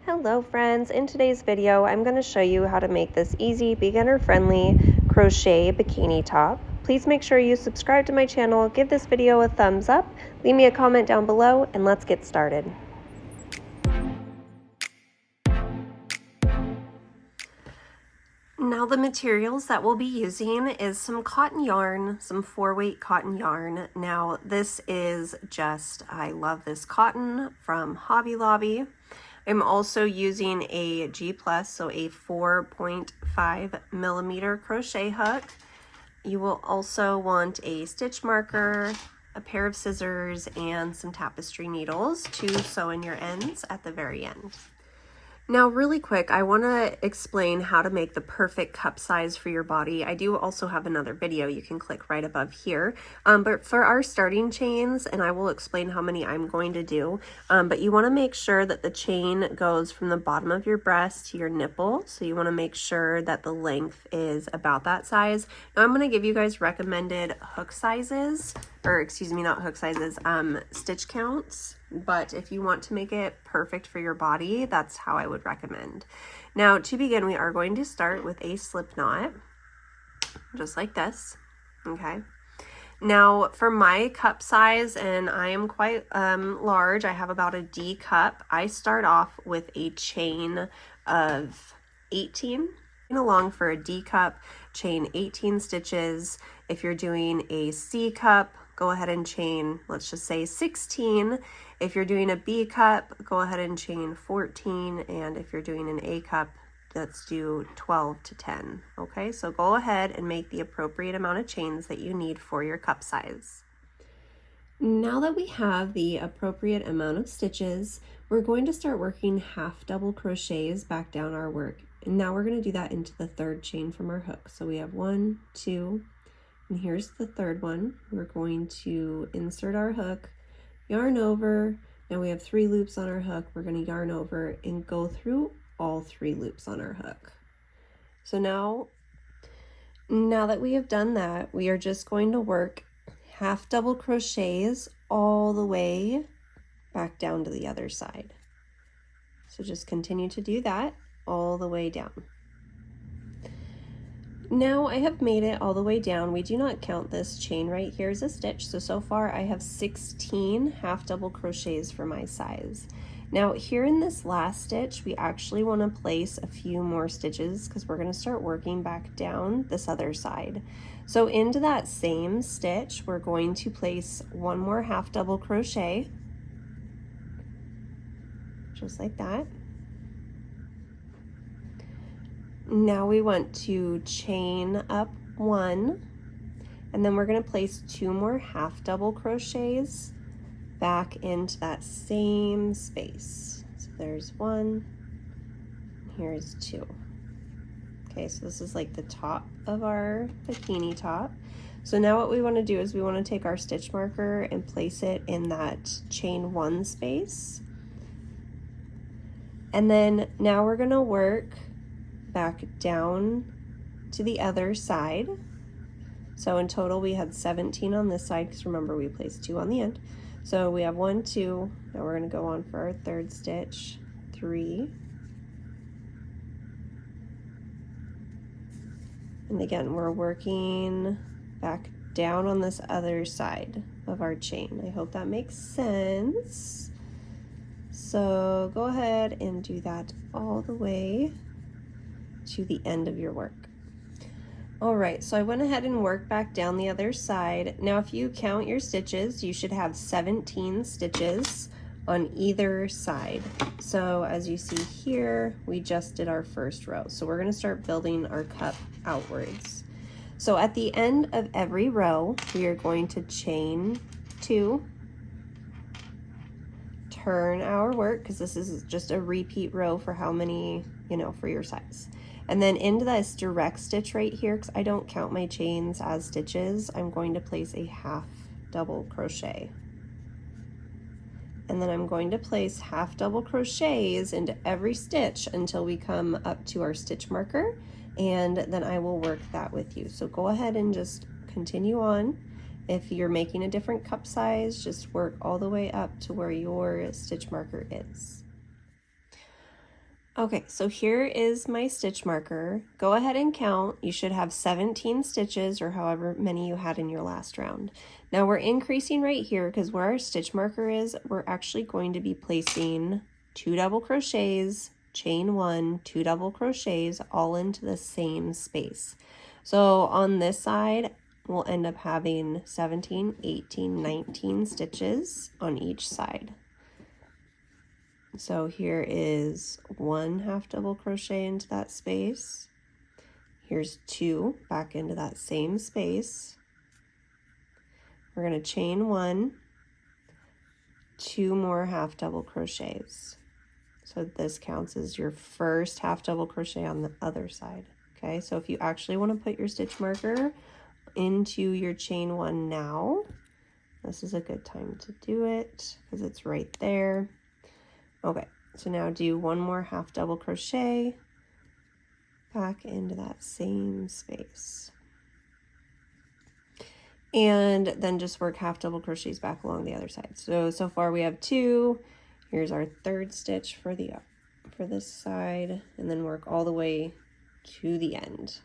Hello friends, in today's video I'm going to show you how to make this easy beginner-friendly crochet bikini top. Please make sure you subscribe to my channel, give this video a thumbs up, leave me a comment down below, and let's get started. Now the materials that we'll be using is some cotton yarn, some 4-weight cotton yarn. Now this is I love this cotton from Hobby Lobby. I'm also using a G+, so a 4.5 millimeter crochet hook. You will also want a stitch marker, a pair of scissors, and some tapestry needles to sew in your ends at the very end. Now really quick, I want to explain how to make the perfect cup size for your body. I do also have another video you can click right above here, but for our starting chains, and I will explain how many I'm going to do, but you want to make sure that the chain goes from the bottom of your breast to your nipple, so you want to make sure that the length is about that size. Now I'm going to give you guys recommended hook sizes, or excuse me, not hook sizes, stitch counts. But if you want to make it perfect for your body, that's how I would recommend. Now to begin, we are going to start with a slip knot, just like this, okay? Now for my cup size, and I am quite large, I have about a D cup, I start off with a chain of 18. Along for a D cup, chain 18 stitches. If you're doing a C cup, go ahead and chain, let's just say 16. If you're doing a B cup, go ahead and chain 14. And if you're doing an A cup, let's do 12 to 10. Okay, so go ahead and make the appropriate amount of chains that you need for your cup size. Now that we have the appropriate amount of stitches, we're going to start working half double crochets back down our work. And now we're going to do that into the third chain from our hook. So we have 1, 2, and here's the third one. We're going to insert our hook, yarn over. Now we have 3 loops on our hook. We're going to yarn over and go through all 3 loops on our hook. So now that we have done that, we are just going to work half double crochets all the way back down to the other side. So just continue to do that all the way down. Now I have made it all the way down. We do not count this chain right here as a stitch. So far I have 16 half double crochets for my size. Now here in this last stitch, we actually want to place a few more stitches because we're going to start working back down this other side. So into that same stitch, we're going to place one more half double crochet, just like that. Now we want to chain up 1, and then we're going to place 2 more half double crochets back into that same space. So there's 1, here's 2. Okay, so this is like the top of our bikini top. So now what we want to do is we want to take our stitch marker and place it in that chain 1 space. And then now we're going to work back down to the other side. So in total we had 17 on this side, because remember we placed 2 on the end. So we have 1, 2, now we're going to go on for our third stitch, 3, and again we're working back down on this other side of our chain. I hope that makes sense. So go ahead and do that all the way to the end of your work. All right, so I went ahead and worked back down the other side. Now if you count your stitches, you should have 17 stitches on either side. So as you see here, we just did our first row. So we're going to start building our cup outwards. So at the end of every row, we are going to chain 2, turn our work, because this is just a repeat row for how many, for your size. And then into this direct stitch right here, because I don't count my chains as stitches, I'm going to place a half double crochet. And then I'm going to place half double crochets into every stitch until we come up to our stitch marker, and then I will work that with you. So go ahead and just continue on. If you're making a different cup size, just work all the way up to where your stitch marker is. Okay, so here is my stitch marker. Go ahead and count. You should have 17 stitches or however many you had in your last round. Now we're increasing right here because where our stitch marker is, we're actually going to be placing 2 double crochets, chain 1, 2 double crochets all into the same space. So on this side, we'll end up having 17, 18, 19 stitches on each side. So here is 1 half double crochet into that space. Here's 2 back into that same space. We're going to chain 1, 2 more half double crochets. So this counts as your first half double crochet on the other side. Okay, so if you actually want to put your stitch marker into your chain 1 now, this is a good time to do it because it's right there. Okay, so now do 1 more half double crochet back into that same space. And then just work half double crochets back along the other side. So far we have 2. Here's our 3rd stitch for this side, and then work all the way to the end.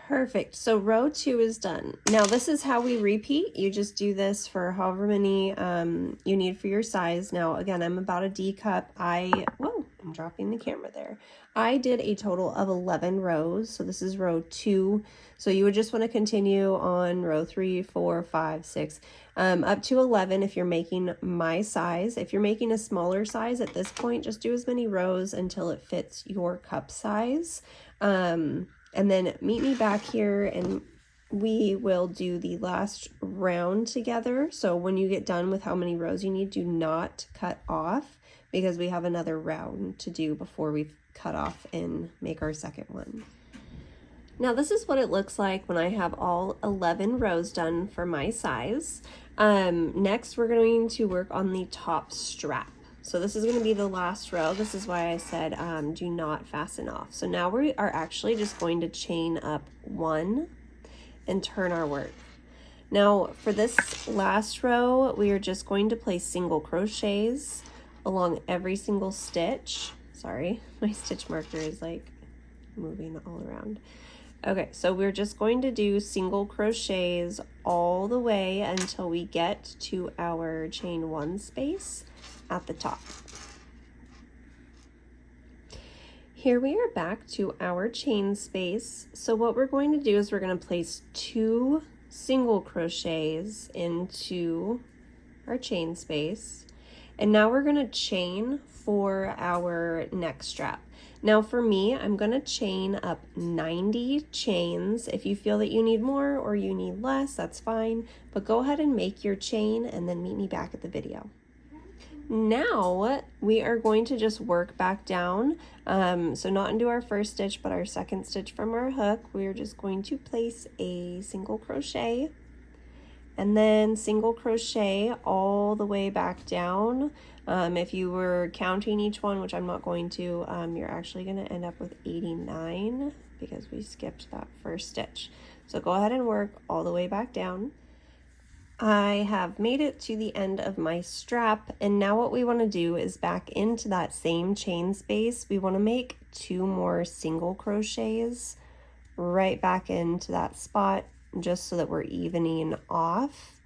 Perfect. So row 2 is done. Now this is how we repeat. You just do this for however many you need for your size. Now again, I'm about a D cup. Whoa, I'm dropping the camera there. I did a total of 11 rows. So this is row 2. So you would just want to continue on row 3, 4, 5, 6, up to 11 if you're making my size. If you're making a smaller size at this point, just do as many rows until it fits your cup size. And then meet me back here and we will do the last round together. So when you get done with how many rows you need, do not cut off because we have another round to do before we cut off and make our second one. Now this is what it looks like when I have all 11 rows done for my size. Next we're going to work on the top strap. So this is going to be the last row. This is why I said do not fasten off. So now we are actually just going to chain up 1 and turn our work. Now for this last row, we are just going to place single crochets along every single stitch. Sorry, my stitch marker is like moving all around. Okay, so we're just going to do single crochets all the way until we get to our chain 1 space at the top. Here we are back to our chain space. So what we're going to do is we're going to place 2 single crochets into our chain space. And now we're going to chain for our neck strap. Now for me, I'm going to chain up 90 chains. If you feel that you need more or you need less, that's fine. But go ahead and make your chain and then meet me back at the video. Now we are going to just work back down, so not into our first stitch but our second stitch from our hook. We're just going to place a single crochet and then single crochet all the way back down. If you were counting each one, which I'm not going to, you're actually going to end up with 89 because we skipped that first stitch. So go ahead and work all the way back down. I have made it to the end of my strap, and now what we want to do is back into that same chain space. We want to make 2 more single crochets right back into that spot just so that we're evening off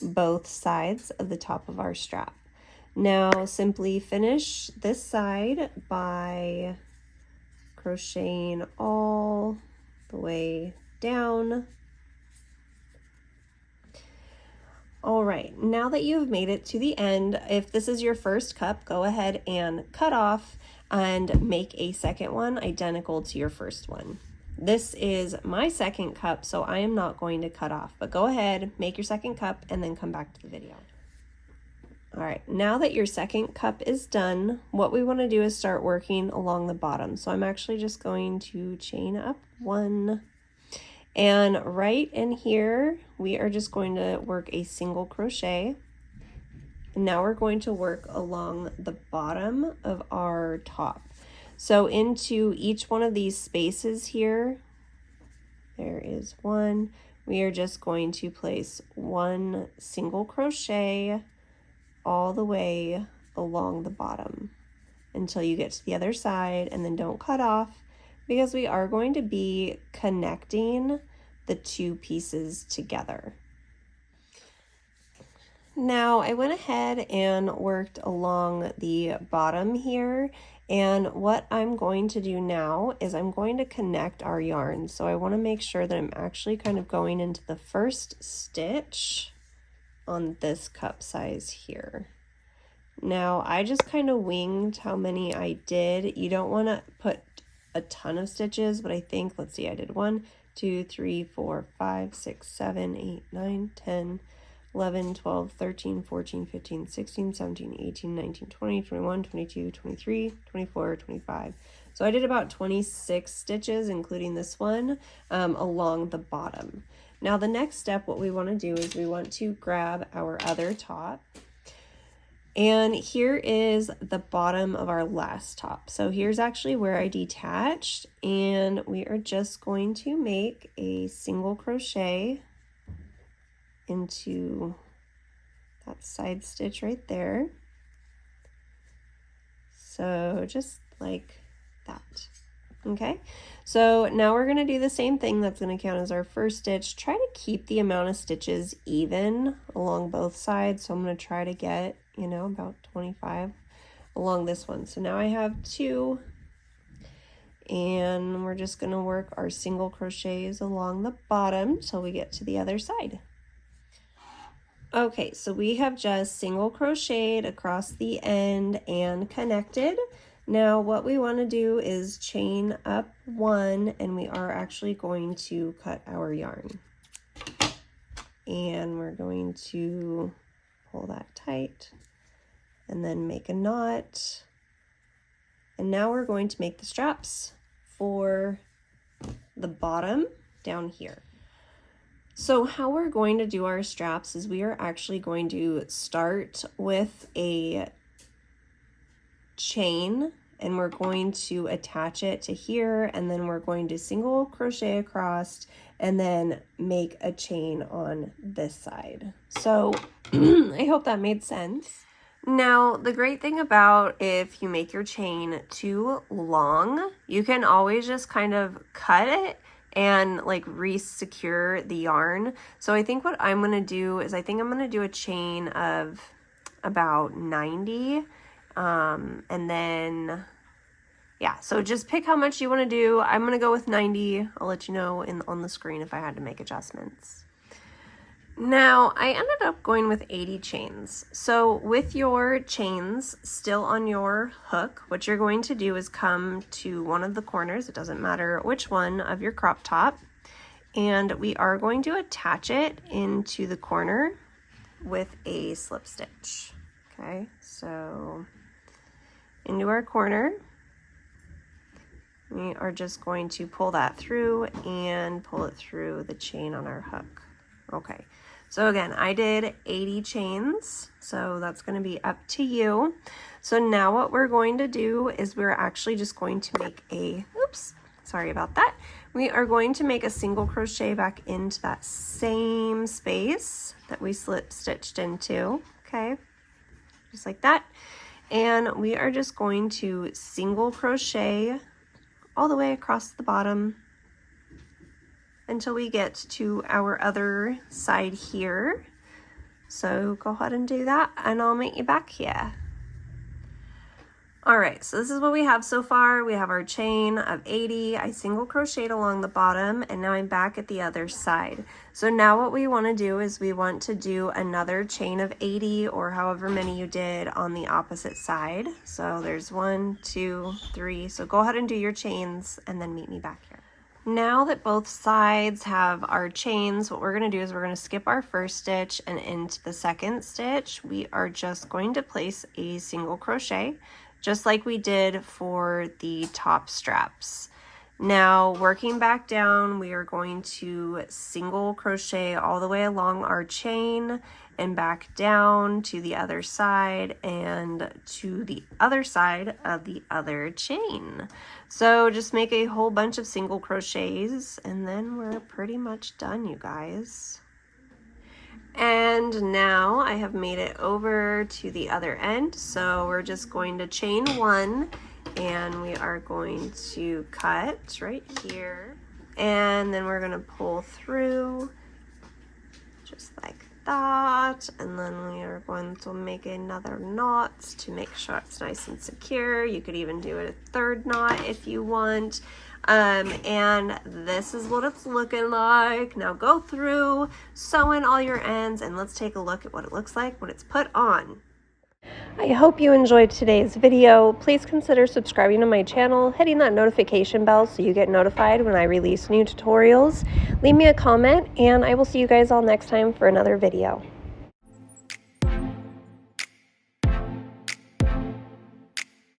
both sides of the top of our strap. Now simply finish this side by crocheting all the way down. All right, now that you've made it to the end, if this is your first cup, go ahead and cut off and make a second one identical to your first one. This is my second cup, so I am not going to cut off, but go ahead, make your second cup, and then come back to the video. All right, now that your second cup is done, what we want to do is start working along the bottom. So I'm actually just going to chain up 1. And right in here, we are just going to work a single crochet. And now we're going to work along the bottom of our top. So into each one of these spaces here, there is 1. We are just going to place 1 single crochet all the way along the bottom. until you get to the other side, and then don't cut off, because we are going to be connecting the two pieces together. Now I went ahead and worked along the bottom here, and what I'm going to do now is I'm going to connect our yarn. So I want to make sure that I'm actually kind of going into the first stitch on this cup size here. Now I just kind of winged how many I did. You don't want to put a ton of stitches, but I think, let's see, I did 1, 2, 3, 4, 5, 6, 7, 8, 9, 10, 11, 12, 13, 14, 15, 16, 17, 18, 19, 20, 21, 22, 23, 24, 25. So I did about 26 stitches, including this one, along the bottom. Now the next step, what we want to do is we want to grab our other top. And here is the bottom of our last top. So here's actually where I detached, and we are just going to make a single crochet into that side stitch right there. So just like that. Okay, so now we're going to do the same thing. That's going to count as our first stitch. Try to keep the amount of stitches even along both sides. So I'm going to try to get, you know, about 25 along this one. So now I have 2, and we're just going to work our single crochets along the bottom till we get to the other side. Okay, so we have just single crocheted across the end and connected. Now what we want to do is chain up 1, and we are actually going to cut our yarn. And we're going to pull that tight and then make a knot. And now we're going to make the straps for the bottom down here. So how we're going to do our straps is we are actually going to start with a chain, and we're going to attach it to here, and then we're going to single crochet across and then make a chain on this side. So I hope that made sense. Now, the great thing about if you make your chain too long, you can always just kind of cut it and like re-secure the yarn. So I think what I'm gonna do is I think I'm gonna do a chain of about 90, and then yeah, so just pick how much you want to do. I'm gonna go with 90. I'll let you know on the screen if I had to make adjustments. Now I ended up going with 80 chains. So with your chains still on your hook, what you're going to do is come to one of the corners, it doesn't matter which one, of your crop top, and we are going to attach it into the corner with a slip stitch. Okay, so into our corner, we are just going to pull that through and pull it through the chain on our hook. Okay, so again, I did 80 chains, so that's going to be up to you. So now what we're going to do is we're actually just going to make a, oops, sorry about that. We are going to make a single crochet back into that same space that we slip stitched into, okay, just like that. And we are just going to single crochet all the way across the bottom until we get to our other side here. So go ahead and do that, and I'll meet you back here. All right, so this is what we have so far. We have our chain of 80. I single crocheted along the bottom, and now I'm back at the other side. So now what we want to do is we want to do another chain of 80, or however many you did on the opposite side. So there's 1, 2, 3. So go ahead and do your chains and then meet me back here. Now that both sides have our chains, what we're going to do is we're going to skip our first stitch, and into the second stitch we are just going to place a single crochet, just like we did for the top straps. Now working back down, we are going to single crochet all the way along our chain and back down to the other side and to the other side of the other chain. So just make a whole bunch of single crochets, and then we're pretty much done, you guys. And now I have made it over to the other end, so we're just going to chain one, and we are going to cut right here, and then we're going to pull through just like that, and then we are going to make another knot to make sure it's nice and secure. You could even do it a third knot if you want. And this is what it's looking like. Now go through, sew in all your ends, and let's take a look at what it looks like when it's put on. I hope you enjoyed today's video. Please consider subscribing to my channel, hitting that notification bell so you get notified when I release new tutorials. Leave me a comment, and I will see you guys all next time for another video.